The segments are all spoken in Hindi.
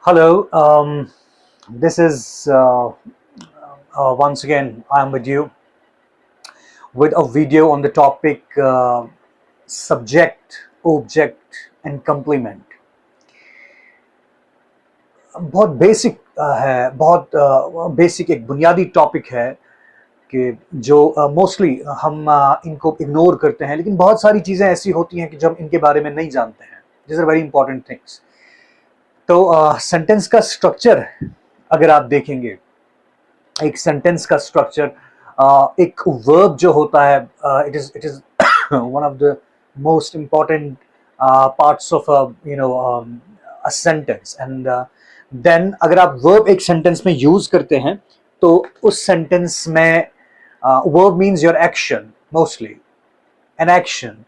Hello, this is once again I am with you with a video on the topic subject, object and complement. बहुत बेसिक है, बहुत बेसिक एक बुनियादी टॉपिक है कि जो मोस्टली हम इनको इग्नोर करते हैं, लेकिन बहुत सारी चीज़ें ऐसी होती हैं कि जब इनके बारे में नहीं जानते हैं. This are very important things. तो सेंटेंस का स्ट्रक्चर अगर आप देखेंगे, एक सेंटेंस का स्ट्रक्चर, एक वर्ब जो होता है, it is one of the most important parts of a sentence. And then अगर आप वर्ब एक सेंटेंस में यूज करते हैं तो उस सेंटेंस में verb means your action, mostly an action.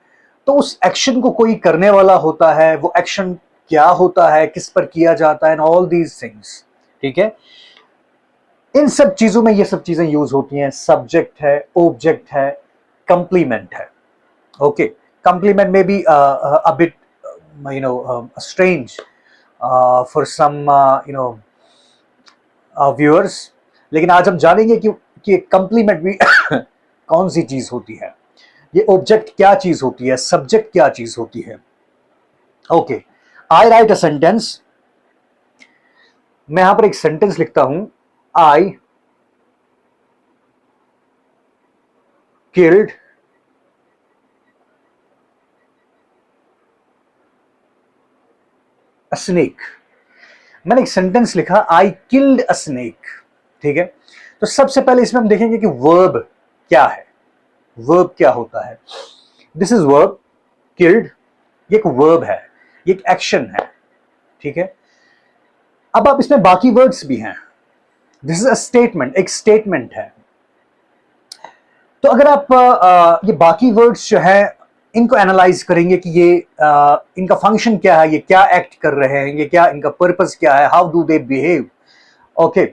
तो उस एक्शन को कोई करने वाला होता है, वो एक्शन क्या होता है, किस पर किया जाता है, एंड ऑल दीज थिंग्स. ठीक है, इन सब चीजों में ये सब चीजें यूज होती हैं. सब्जेक्ट है, ऑब्जेक्ट है, कंप्लीमेंट है. ओके, कंप्लीमेंट में भी a bit strange for some viewers, लेकिन आज हम जानेंगे कि कंप्लीमेंट भी कौन सी चीज होती है, ये ऑब्जेक्ट क्या चीज होती है, सब्जेक्ट क्या चीज होती है. Okay, I right a sentence. मैं यहां पर एक सेंटेंस लिखता हूं, आई किल्ड अ स्नेक. मैंने एक सेंटेंस लिखा, आई किल्ड अ स्नेक. ठीक है, तो सबसे पहले इसमें हम देखेंगे कि वर्ब क्या है, वर्ब क्या होता है. दिस इज वर्ब, किल्ड, ये एक वर्ब है, ये एक एक्शन है. ठीक है, अब आप इसमें बाकी वर्ड्स भी हैं. दिस इज अ स्टेटमेंट, एक स्टेटमेंट है. तो अगर आप ये बाकी वर्ड्स जो है इनको एनालाइज करेंगे कि ये इनका फंक्शन क्या है, ये क्या एक्ट कर रहे हैं, ये क्या इनका पर्पस क्या है, how do they behave. Okay,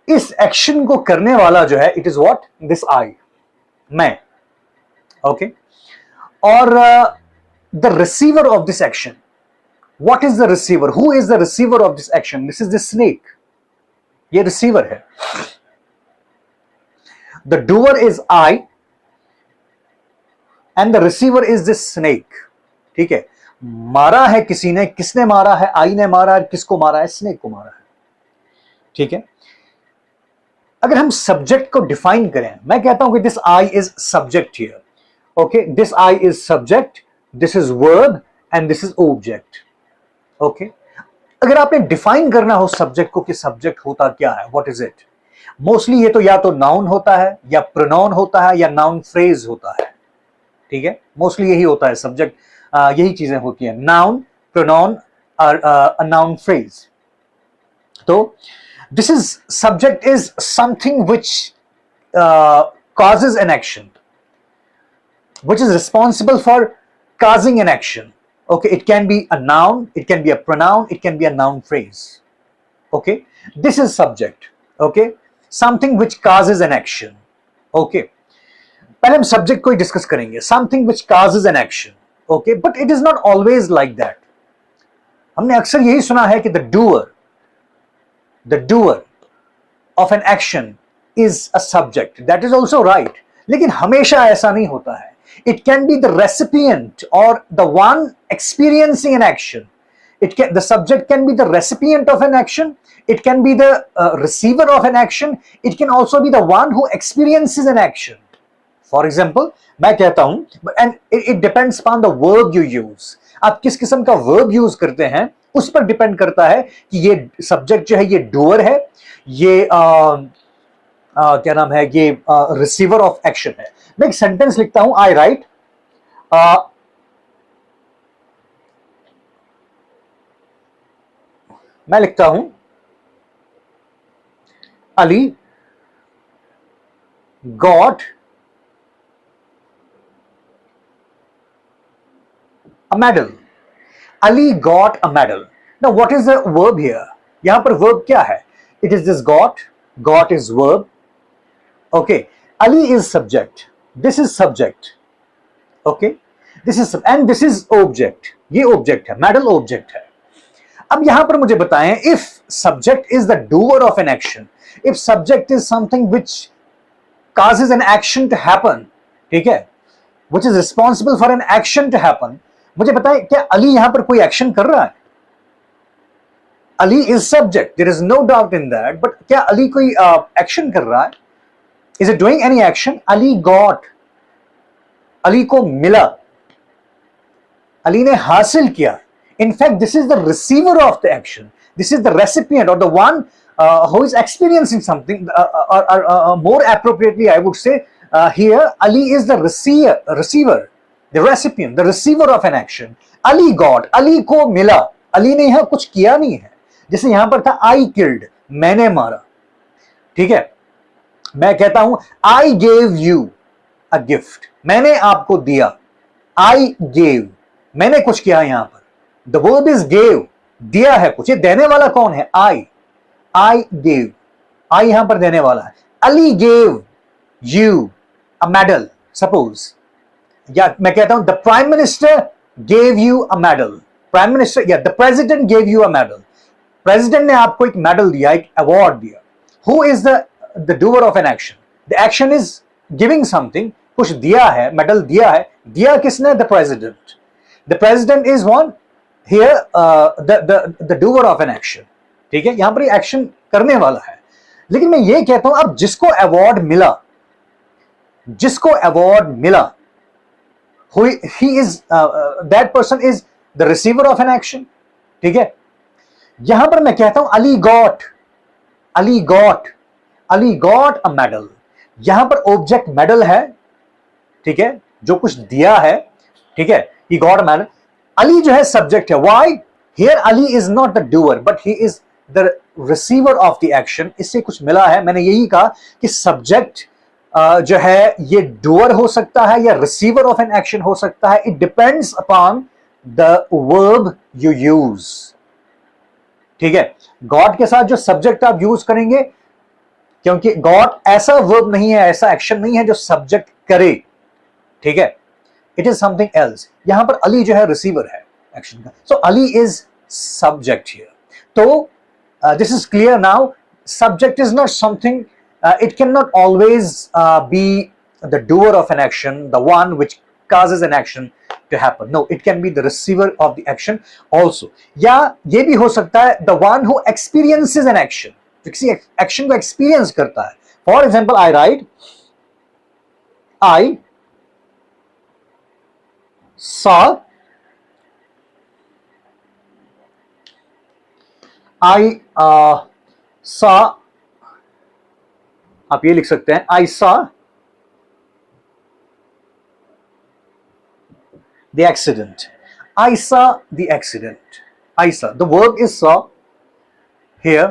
इस एक्शन को करने वाला जो है, it is what, this I, मैं. ओके, और the receiver of this action, what is the receiver, who is the receiver of this action, this is the snake. ये रिसीवर है. The doer is I and the receiver is this snake. ठीक है, मारा है किसी ने, किसने मारा है, आई ने मारा है, किसको मारा है, स्नेक को मारा है. ठीक है, अगर हम सब्जेक्ट को डिफाइन करें, मैं कहता हूं कि this I is subject here. Okay, this I is subject, this is verb and this is object. Okay, अगर आपने डिफाइन करना हो सब्जेक्ट को कि सब्जेक्ट होता क्या है, व्हाट इज इट, मोस्टली ये तो या तो नाउन होता है, या प्रोनाउन होता है, या नाउन फ्रेज होता है. ठीक है, मोस्टली यही होता है सब्जेक्ट, यही चीजें होती हैं, नाउन, प्रोनाउन और नाउन फ्रेज. तो this is subject is something which causes an action, which is responsible for causing an action. Okay, it can be a noun, it can be a pronoun, it can be a noun phrase. Okay, this is subject. Okay, something which causes an action. Okay, पहले हम सब्जेक्ट को ही डिस्कस करेंगे, something which causes an action. Okay, but it is not always like that. हमने अक्सर यही सुना है कि the doer of an action is a subject. That is also right. लेकिन हमेशा ऐसा नहीं होता है. It can be the recipient or the one experiencing an action. The subject can be the recipient of an action. It can be the receiver of an action. It can also be the one who experiences an action. For example, मैं कहता हूं, and it depends upon the verb you use. आप किस किस्म का verb use करते हैं, उस पर डिपेंड करता है कि ये सब्जेक्ट जो है ये डूअर है, ये क्या नाम है, ये रिसीवर ऑफ एक्शन है. मैं एक सेंटेंस लिखता हूं, आई राइट, मैं लिखता हूं, Ali got a medal. Ali got a medal. Now what is the verb here, यहां पर वर्ब क्या है, it is this got is verb. Okay, Ali is subject, this is subject. Okay, this is, and this is object, ये ऑब्जेक्ट है, मेडल ऑब्जेक्ट है. अब यहां पर मुझे बताएं, if subject is the doer of an action, if subject is something which causes an action to happen, ठीक है, which is responsible for an action to happen, मुझे बताएं क्या अली यहां पर कोई एक्शन कर रहा है? Ali is subject, there is no doubt in that, but क्या अली कोई एक्शन कर रहा है? Is it doing any action? Ali got, Ali को मिला, अली ने हासिल किया. In fact this is the receiver of the action, this is the recipient और the one who is experiencing something, or more appropriately I would say here Ali is the receiver, the recipient, the receiver of an action. Ali got, Ali को मिला, अली ने यहां कुछ किया नहीं है. जैसे यहां पर था I killed, मैंने मारा, ठीक है. मैं कहता हूं I gave you a gift, मैंने आपको दिया. I gave, मैंने कुछ किया यहां पर. The verb is gave, दिया है कुछ. ये देने वाला कौन है? I gave, I यहां पर देने वाला है. Ali gave you a medal, suppose. या मैं कहता हूं the prime minister gave you a medal. Prime minister, या the president gave you a medal. President ने आपको एक medal दिया, एक award दिया. Who is the doer of an action? The action is giving something. कुछ दिया है, medal दिया है. दिया किसने? The president. The president is one here, the doer of an action. ठीक है, यहां पर एक्शन करने वाला है. लेकिन मैं ये कहता हूं, अब जिसको अवार्ड मिला, जिसको अवार्ड मिला, he is that person is the receiver of an action. ठीक है, यहां पर मैं कहता हूं अली गॉट अ मेडल. यहां पर ऑब्जेक्ट मेडल है, ठीक है, जो कुछ दिया है, ठीक है. he got a medal. Ali जो है सब्जेक्ट है. why here Ali is not the doer but he is the receiver of the action. इससे कुछ मिला है. मैंने यही कहा कि सब्जेक्ट जो है ये डूअर हो सकता है या रिसीवर ऑफ एन एक्शन हो सकता है. It depends upon the verb you use. ठीक है, गॉड के साथ जो सब्जेक्ट आप यूज करेंगे, क्योंकि गॉड ऐसा वर्ब नहीं है, ऐसा एक्शन नहीं है जो सब्जेक्ट करे. ठीक है, इट इज समथिंग एल्स. यहां पर अली जो है रिसीवर है एक्शन का. सो अली इज सब्जेक्ट हियर. तो this is clear now. Subject is not something, it cannot always be the doer of an action, the one which causes an action to happen. No, it can be the receiver of the action also. या ये भी हो सकता है the one who experiences an action, जो किसी एक्शन को एक्सपीरियंस करता है. For example, I write, I saw, आप ये लिख सकते हैं, I saw the accident. I saw the accident. I saw. The verb is saw here.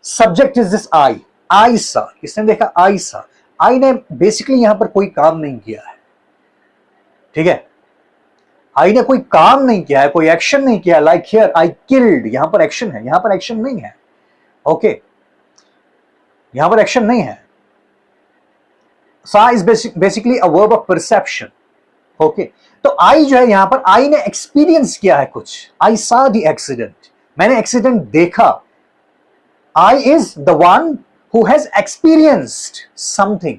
Subject is this I. I saw. किसने देखा? I saw. I ने बेसिकली यहां पर कोई काम नहीं किया है. ठीक है, आई ने कोई काम नहीं किया है, कोई एक्शन नहीं किया. लाइक हियर आई किल्ड, यहां पर एक्शन है, यहां पर एक्शन नहीं है. ओके, यहां पर एक्शन नहीं है. सा is basically a verb of perception. Okay, तो आई जो है यहां पर, आई ने एक्सपीरियंस किया है कुछ. आई सा द एक्सीडेंट, मैंने एक्सीडेंट देखा. I is the one who has experienced something.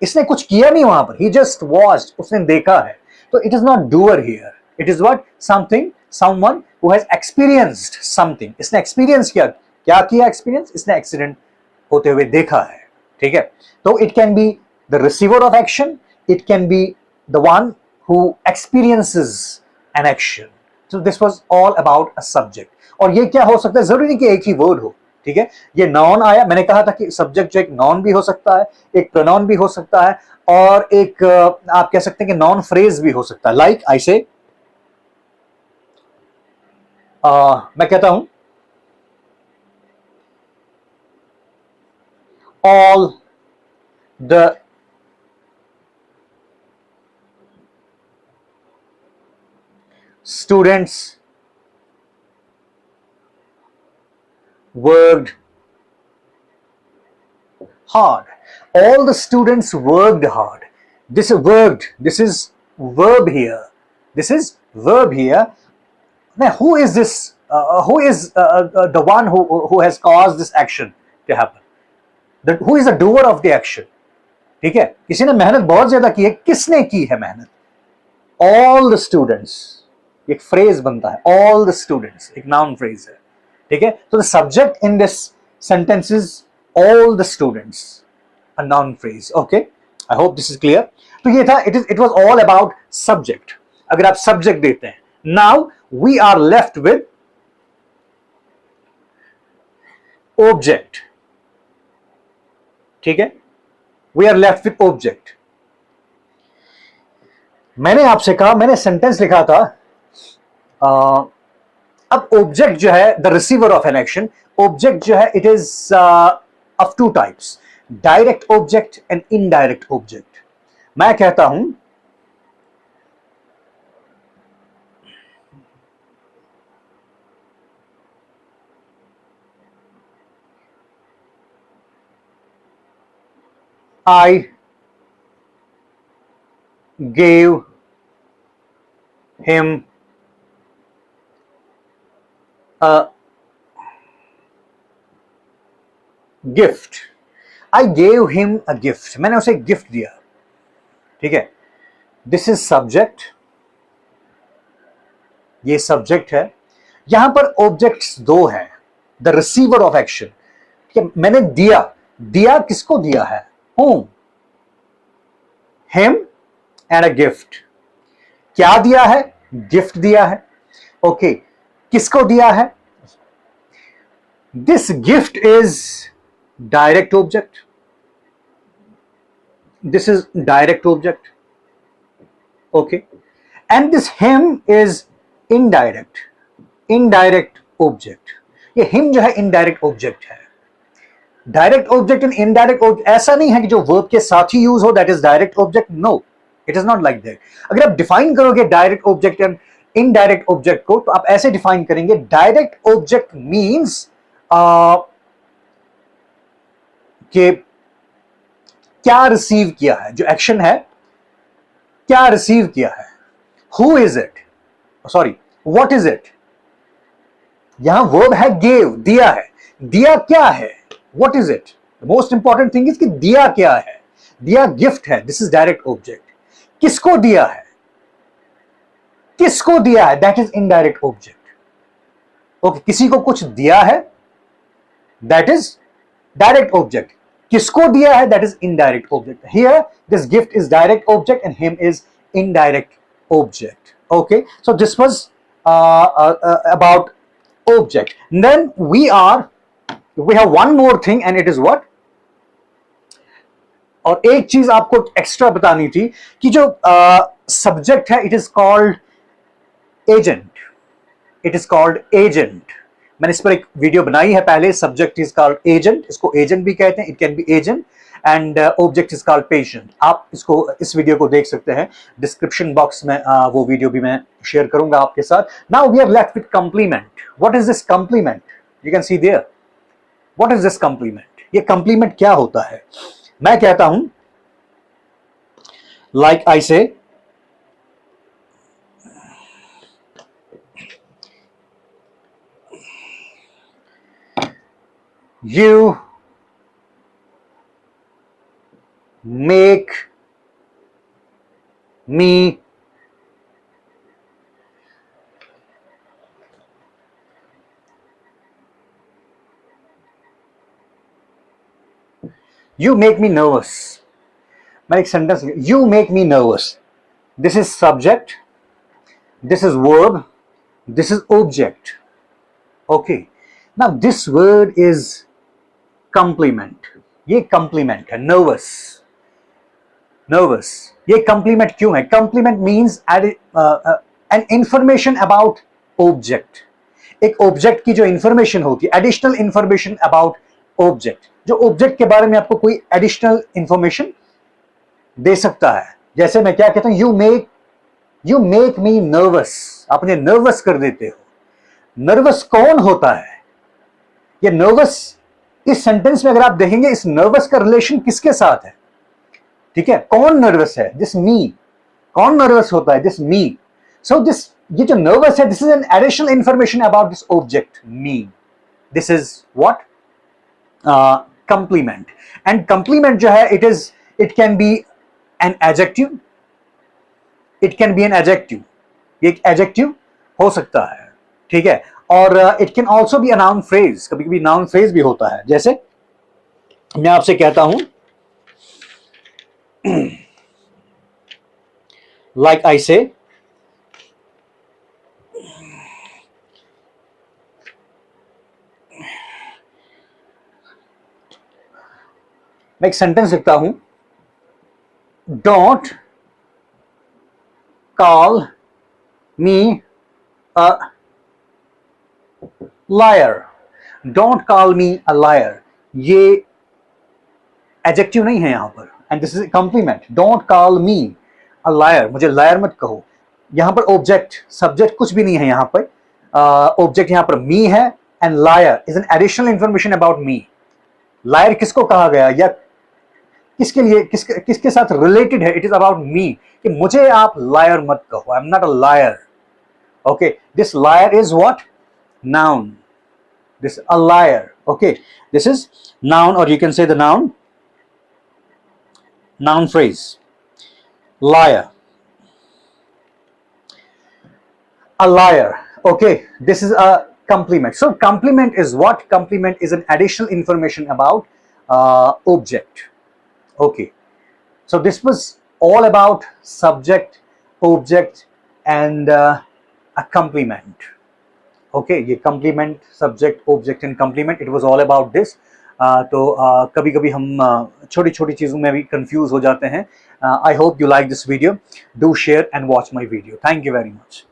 इसने कुछ किया नहीं वहां पर, ही जस्ट वॉच्ड, उसने देखा है. So it is not doer here. It is what? Something, someone who has experienced something. इसने experience किया. क्या किया experience? इसने accident होते हुए देखा है. ठीक है, तो it can be the receiver of action. It can be the one who experiences an action. So this was all about a subject. और ये क्या हो सकता है? जरूरी नहीं कि एक ही word हो. ठीक है, ये noun आया. मैंने कहा था कि subject जो एक noun भी हो सकता है, एक pronoun भी हो सकता है, और एक आप कह सकते हैं कि नॉन फ्रेज भी हो सकता है. लाइक आई से, मैं कहता हूं all the students worked hard. All the students worked hard. This is worked. This is verb here. This is verb here. who is this, who is the one who has caused this action to happen, who is the doer of the action. ठीक है, किसी ने मेहनत बहुत ज्यादा की है, किसने की है मेहनत? All the students, एक फ्रेज बनता है, all the students, एक नाउन फ्रेज है, ठीक है. So the subject in this sentence is all the students, a noun phrase. Okay, I hope this is clear. तो ये था, it was all about subject. अगर आप subject देते हैं, now we are left with object. ठीक है, we are left with object. मैंने आपसे कहा, मैंने सेंटेंस लिखा था, अब ऑब्जेक्ट जो है, the receiver of an action, object जो है, it is of two types, direct object and indirect object. मैं कहता हूं I gave him a gift. I gave him a gift. मैंने उसे गिफ्ट दिया. ठीक है, दिस इज सब्जेक्ट, ये सब्जेक्ट है. यहां पर ऑब्जेक्ट्स दो हैं, द रिसीवर ऑफ एक्शन. मैंने दिया, दिया किसको दिया है? Whom? Him and a gift. क्या दिया है? गिफ्ट दिया है. ओके, किसको दिया है? This gift is direct object. This is direct object. Okay, and this him is indirect. Indirect object. ये him जो है indirect object है. Direct object and indirect object ऐसा नहीं है कि जो वर्ब के साथ ही यूज हो that is direct object. No, it is not like that. अगर आप डिफाइन करोगे direct object and indirect object को, तो आप ऐसे डिफाइन करेंगे, डायरेक्ट ऑब्जेक्ट मींस कि क्या रिसीव किया है, जो एक्शन है क्या रिसीव किया है. Who is it, sorry what is it. यहां वर्ब है गेव, दिया है. दिया क्या है? What is it? The most important thing is कि दिया क्या है. दिया गिफ्ट है. This is direct object. किसको दिया है? किसको दिया है? That is indirect object. Okay, किसी को कुछ दिया है, that is direct object. किसको दिया है? That is indirect object. Here, this gift is direct object and him is indirect object. Okay, so this was about object. And then we have one more thing and it is what? और एक चीज आपको एक्स्ट्रा बतानी थी कि जो सब्जेक्ट है, it is called agent. It is called agent. मैंने इस पर एक वीडियो बनाई है पहले. सब्जेक्ट इज कॉल्ड एजेंट, इसको एजेंट भी कहते हैं. It can be agent and object is called patient. आप इसको, इस वीडियो को देख सकते हैं. डिस्क्रिप्शन बॉक्स में वो वीडियो भी मैं शेयर करूंगा आपके साथ. Now we are left with complement. What is this complement? You can see there. What is this compliment? ये compliment क्या होता है? मैं कहता हूं, like I say, you make me You make me nervous. मैं एक sentence, you make me nervous. This is subject, this is verb, this is object. Okay. Now this word is compliment. ये compliment है, nervous. Nervous. ये compliment क्यों है? Compliment means an information about object. एक object की जो information होती है, additional information about object. जो ऑब्जेक्ट के बारे में आपको कोई एडिशनल इंफॉर्मेशन दे सकता है. जैसे मैं क्या कहता हूं, यू मेक मी नर्वस. आप मुझे नर्वस कर देते हो. नर्वस कौन होता है? ये नर्वस, इस सेंटेंस में अगर आप देखेंगे, इस नर्वस का रिलेशन किसके साथ है? ठीक है, कौन नर्वस है? दिस मी. कौन नर्वस होता है? This me. सो दिस ये जो nervous है, this is an additional information about this object, me. This is what? Complement. And complement जो है, it can be an adjective. It can be an adjective. ये एक adjective हो सकता है, ठीक है? और it can also be a noun phrase. कभी-कभी noun phrase भी होता है. जैसे मैं आपसे कहता हूं, like I say, मैं एक सेंटेंस लिखता हूं, don't call me a liar. Don't call me a liar. ये एडजेक्टिव नहीं है यहां पर, and this is complement. Don't call me a liar. मुझे लायर मत कहो. यहां पर ऑब्जेक्ट सब्जेक्ट कुछ भी नहीं है. यहां पर ऑब्जेक्ट यहां पर मी है, and liar is an additional information about me. Liar किसको कहा गया या किसके लिए, किसके साथ रिलेटेड है? इट इज अबाउट मी, कि मुझे आप लायर मत कहो. I am not a liar. Okay, this liar is what? Noun. This a liar. Okay, this is noun, और you can say the noun phrase. Liar. A liar. Okay, this is a complement. So complement is what? Complement is an additional information about object. Okay, so this was all about subject, object, and a complement. Okay, ये complement, subject, object and complement, it was all about this. तो कभी कभी हम छोटी छोटी चीज़ों में भी कंफ्यूज हो जाते हैं. I hope you like this video. Do share and watch my video. Thank you very much.